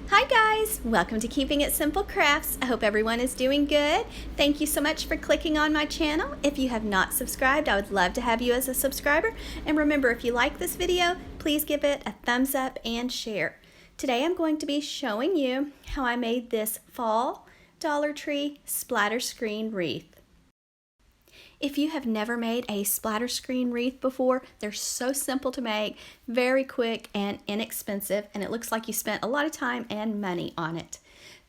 Hi guys! Welcome to Keeping It Simple Crafts. I hope everyone is doing good. Thank you so much for clicking on my channel. If you have not subscribed, I would love to have you as a subscriber. And remember, if you like this video, please give it a thumbs up and share. Today I'm going to be showing you how I made this fall Dollar Tree splatter screen wreath. If you have never made a splatter screen wreath before, they're so simple to make, very quick and inexpensive, and it looks like you spent a lot of time and money on it.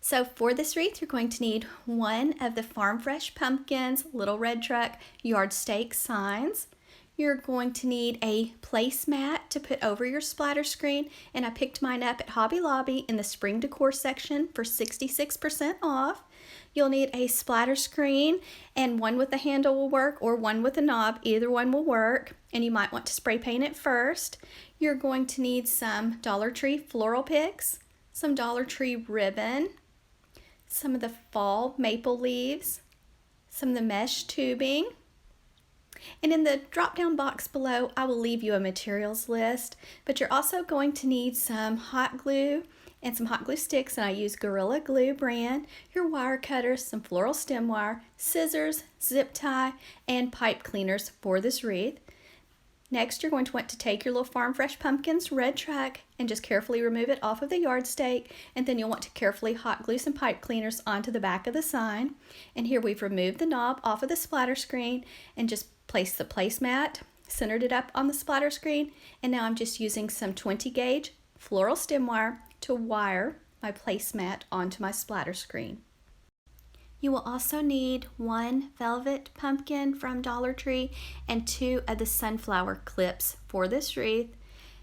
So for this wreath, you're going to need one of the Farm Fresh Pumpkins Little Red Truck yard stake signs. You're going to need a placemat to put over your splatter screen, and I picked mine up at Hobby Lobby in the spring decor section for 66% off. You'll need a splatter screen, and one with a handle will work or one with a knob. Either one will work, and you might want to spray paint it first. You're going to need some Dollar Tree floral picks, some Dollar Tree ribbon, some of the fall maple leaves, some of the mesh tubing. And in the drop-down box below, I will leave you a materials list, but you're also going to need some hot glue and some hot glue sticks, and I use Gorilla Glue brand, your wire cutters, some floral stem wire, scissors, zip tie, and pipe cleaners for this wreath. Next, you're going to want to take your little Farm Fresh Pumpkins red track and just carefully remove it off of the yard stake, and then you'll want to carefully hot glue some pipe cleaners onto the back of the sign. And here we've removed the knob off of the splatter screen and just placed the placemat, centered it up on the splatter screen, and now I'm just using some 20 gauge floral stem wire to wire my placemat onto my splatter screen. You will also need one velvet pumpkin from Dollar Tree and two of the sunflower clips for this wreath.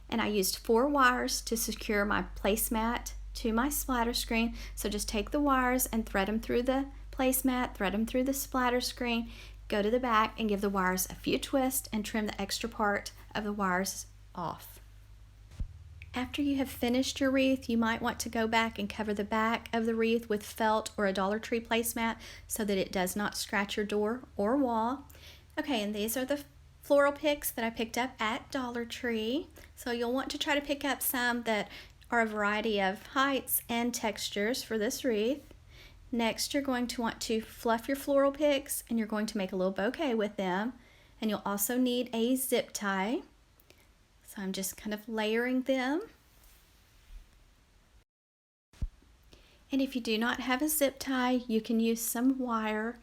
And I used 4 wires to secure my placemat to my splatter screen. So just take the wires and thread them through the placemat, thread them through the splatter screen, go to the back and give the wires a few twists and trim the extra part of the wires off. After you have finished your wreath, you might want to go back and cover the back of the wreath with felt or a Dollar Tree placemat so that it does not scratch your door or wall. Okay, and these are the floral picks that I picked up at Dollar Tree. So you'll want to try to pick up some that are a variety of heights and textures for this wreath. Next, you're going to want to fluff your floral picks, and you're going to make a little bouquet with them. And you'll also need a zip tie. So I'm just kind of layering them. And if you do not have a zip tie, you can use some wire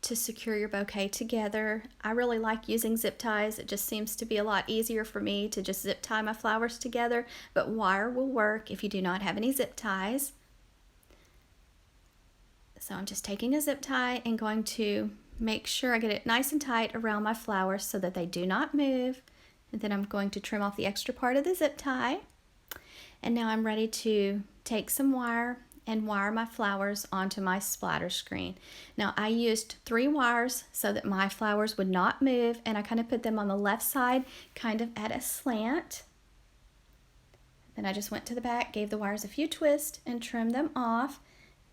to secure your bouquet together. I really like using zip ties. It just seems to be a lot easier for me to just zip tie my flowers together, but wire will work if you do not have any zip ties. So I'm just taking a zip tie and going to make sure I get it nice and tight around my flowers so that they do not move. And then I'm going to trim off the extra part of the zip tie. And now I'm ready to take some wire and wire my flowers onto my splatter screen. Now I used 3 wires so that my flowers would not move, and I kind of put them on the left side, kind of at a slant. Then I just went to the back, gave the wires a few twists, and trimmed them off.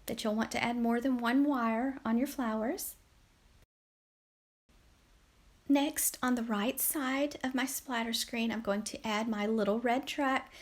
That you'll want to add more than 1 wire on your flowers. Next, on the right side of my splatter screen, I'm going to add my little red track.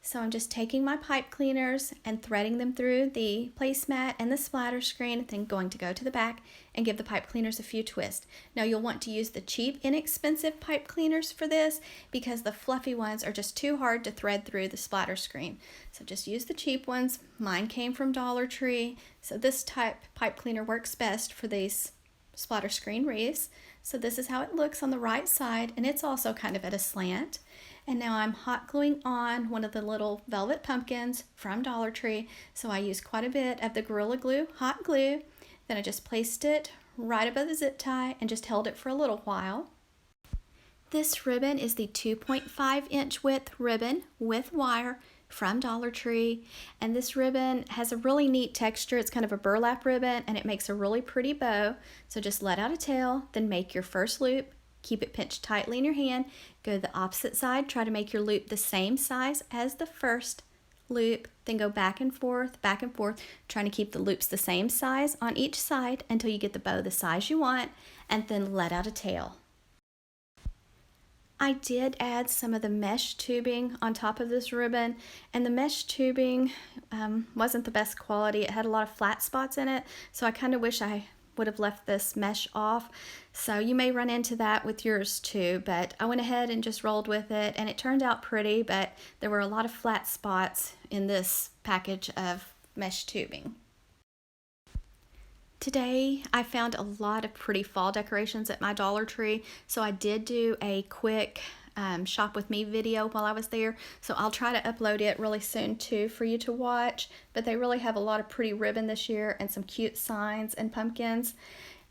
So I'm just taking my pipe cleaners and threading them through the placemat and the splatter screen, then going to go to the back and give the pipe cleaners a few twists. Now you'll want to use the cheap, inexpensive pipe cleaners for this because the fluffy ones are just too hard to thread through the splatter screen. So just use the cheap ones. Mine came from Dollar Tree, so this type pipe cleaner works best for these splatter screen wreaths. So this is how it looks on the right side, and it's also kind of at a slant. And now I'm hot gluing on one of the little velvet pumpkins from Dollar Tree. So I used quite a bit of the Gorilla Glue hot glue. Then I just placed it right above the zip tie and just held it for a little while. This ribbon is the 2.5-inch width ribbon with wire from Dollar Tree, and this ribbon has a really neat texture. It's kind of a burlap ribbon, and it makes a really pretty bow. So just let out a tail, then make your first loop, keep it pinched tightly in your hand, go to the opposite side, try to make your loop the same size as the first loop, then go back and forth, trying to keep the loops the same size on each side until you get the bow the size you want, and then let out a tail. I did add some of the mesh tubing on top of this ribbon, and the mesh tubing wasn't the best quality. It had a lot of flat spots in it, so I kind of wish I would have left this mesh off. So you may run into that with yours too, but I went ahead and just rolled with it, and it turned out pretty, but there were a lot of flat spots in this package of mesh tubing. Today I found a lot of pretty fall decorations at my Dollar Tree, so I did do a quick shop with me video while I was there, so I'll try to upload it really soon too for you to watch. But they really have a lot of pretty ribbon this year and some cute signs and pumpkins.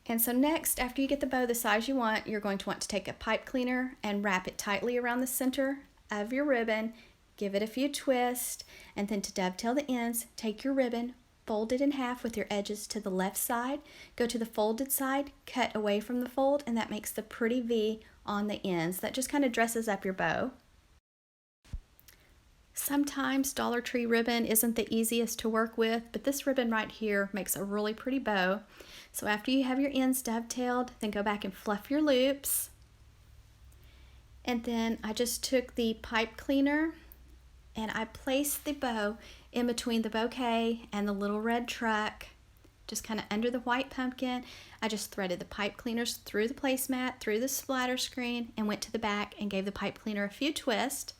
And so next, after you get the bow the size you want, you're going to want to take a pipe cleaner and wrap it tightly around the center of your ribbon, give it a few twists, and then to dovetail the ends, take your ribbon, fold it in half with your edges to the left side, go to the folded side, cut away from the fold, and that makes the pretty V on the ends. That just kind of dresses up your bow. Sometimes Dollar Tree ribbon isn't the easiest to work with, but this ribbon right here makes a really pretty bow. So after you have your ends dovetailed, then go back and fluff your loops. And then I just took the pipe cleaner and I placed the bow in between the bouquet and the little red truck, just kind of under the white pumpkin. I just threaded the pipe cleaners through the placemat, through the splatter screen, and went to the back and gave the pipe cleaner a few twists.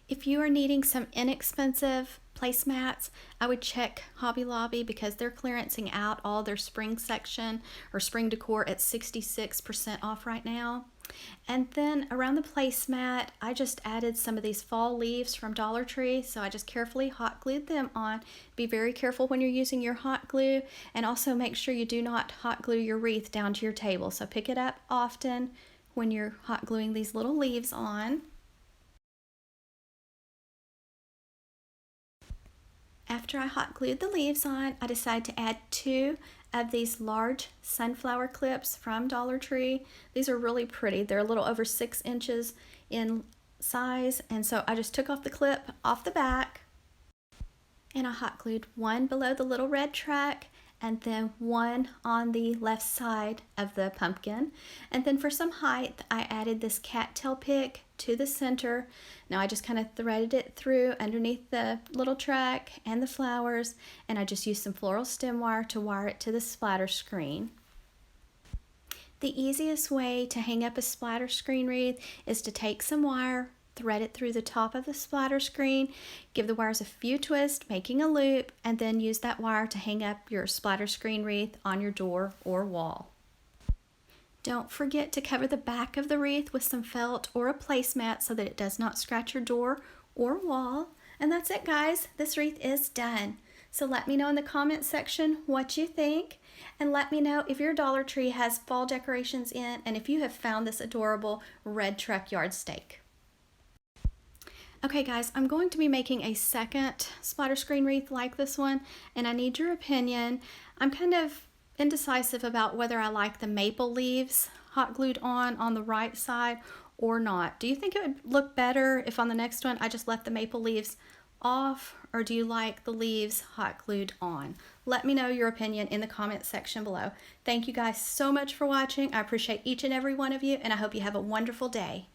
If you are needing some inexpensive placemats, I would check Hobby Lobby because they're clearancing out all their spring section or spring decor at 66% off right now. And then around the placemat, I just added some of these fall leaves from Dollar Tree, so I just carefully hot glued them on. Be very careful when you're using your hot glue, and also make sure you do not hot glue your wreath down to your table. So pick it up often when you're hot gluing these little leaves on. After I hot glued the leaves on, I decided to add 2 of these large sunflower clips from Dollar Tree. These are really pretty. They're a little over 6 inches in size, and so I just took off the clip off the back, and I hot glued one below the little red truck and then one on the left side of the pumpkin. And then for some height, I added this cattail pick to the center. Now I just kind of threaded it through underneath the little truck and the flowers, and I just used some floral stem wire to wire it to the splatter screen. The easiest way to hang up a splatter screen wreath is to take some wire, thread it through the top of the splatter screen, give the wires a few twists, making a loop, and then use that wire to hang up your splatter screen wreath on your door or wall. Don't forget to cover the back of the wreath with some felt or a placemat so that it does not scratch your door or wall. And that's it, guys. This wreath is done. So let me know in the comment section what you think, and let me know if your Dollar Tree has fall decorations in and if you have found this adorable red truck yard stake. Okay guys, I'm going to be making a second splatter screen wreath like this one, and I need your opinion. I'm kind of indecisive about whether I like the maple leaves hot glued on the right side or not. Do you think it would look better if on the next one I just left the maple leaves off, or do you like the leaves hot glued on? Let me know your opinion in the comment section below. Thank you guys so much for watching. I appreciate each and every one of you, and I hope you have a wonderful day.